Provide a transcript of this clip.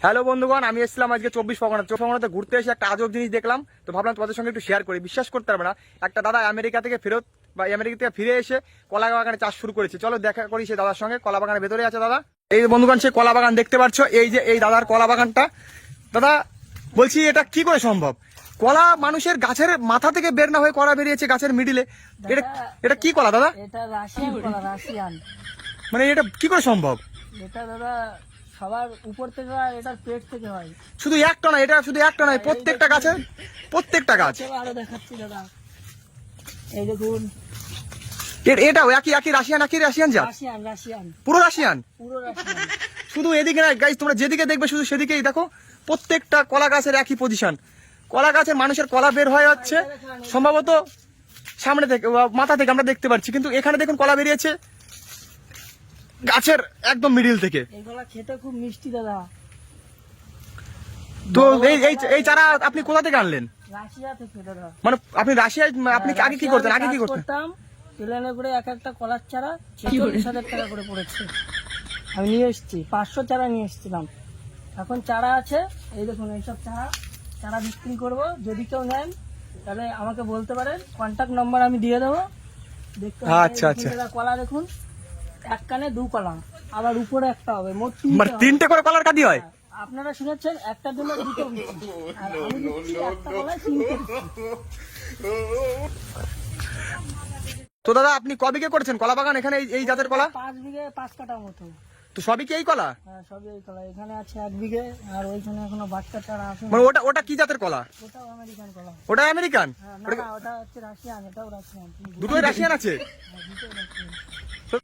Hello বন্ধুগণ, আমি এসেছিলাম আজকে 24 পরগনাতে ঘুরতে এসে একটা আজব জিনিস দেখলাম। তো ভাবলাম তোমাদের সঙ্গে একটু শেয়ার করি। বিশ্বাস করতে পারবে না, একটা দাদা আমেরিকা থেকে ফিরে এসে কলা বাগানে চাষ শুরু করেছে। চলো দেখা করি সে দাদার সঙ্গে। কলা বাগানের ভেতরে আছে দাদা। এই বন্ধুগণ, সে কলা বাগান দেখতে পাচ্ছ, এই যে এই দাদার কলা বাগানটা। দাদা বলছি, এটা কি করে সম্ভব? কলা মানুষের গাছের মাথা থেকে বের না হয়ে কলা বেরিয়েছে গাছের মিডিলে। এটা এটা কি কলা দাদা? এটা রাশিয়ান কলা, রাশিয়ান। মানে এটা কি করে সম্ভব? এটা দাদা সবার উপর থেকে হয়, এটার পেট থেকে হয়। শুধু একটা নয়, এটা শুধু একটা নয়, প্রত্যেকটা গাছের প্রত্যেকটা গাছ। চলো আরো দেখাচ্ছি দাদা, এই দেখুন। এটাও একই রাশিয়ান জাত? রাশিয়ান, রাশিয়ান, পুরো রাশিয়ান। পুরো রাশিয়ান। শুধু এদিকে না গাইস, তোমরা যেদিকে দেখবে শুধু সেদিকেই দেখো, প্রত্যেকটা কলা গাছের একই পজিশন। কলা গাছের মানুষের কলা বের হয়ে যাচ্ছে সম্ভবত সামনে থেকে, মাথা থেকে আমরা দেখতে পাচ্ছি, কিন্তু এখানে দেখুন কলা বেরিয়েছে গাছের একদম মিডিল থেকে। এই কলা খেতে খুব মিষ্টি দাদা। তো এই চারা আপনি কোথা থেকে আনলেন? রাশিয়া থেকে দাদা। মানে আপনি রাশিয়ায়, আপনি আগে কি করতেন? প্লেনে করে এক একটা কলার চারা 46,000 টাকা করে পড়েছে। আমি নিয়ে এসেছি 500 চারা নিয়ে এসেছিলাম। এখন চারা আছে, এই দেখুন এইসব চারা বিক্রি করব। যদি কেউ নেন তাহলে আমাকে বলতে পারেন, কন্ট্যাক্ট নম্বর আমি দিয়ে দেবো। দেখতে আচ্ছা আচ্ছা। কলা দেখুন, এক কানে 2 কলা, আবার উপরে একটা হবে, মোট 3টে করে কলার কাঁদি হয়। আপনারা শুনেছেন একটার জন্য 2টো দিচ্ছি, আর আমি দিচ্ছি একটা কলায় 3টে দিচ্ছি। তো দাদা আপনি কবিকে করেছেন কলা বাগান এখানে, এই জাতের কলা? 5 বিঘে 5 কাঠা মতো। তো সবই কি এই কলা? হ্যাঁ, সবই এই কলা। এখানে আছে 1 বিঘে, আর ওইখানে এখনো বাচ্চা চারা আছে। মানে ওটা কি জাতের কলা? ওটাও আমেরিকান কলা। ওটা আমেরিকান? হ্যাঁ, না, ওটা হচ্ছে রাশিয়ান, এটাও রাশিয়ান। দুটোই রাশিয়ান আছে? হ্যাঁ, দুটোই রাশিয়ান।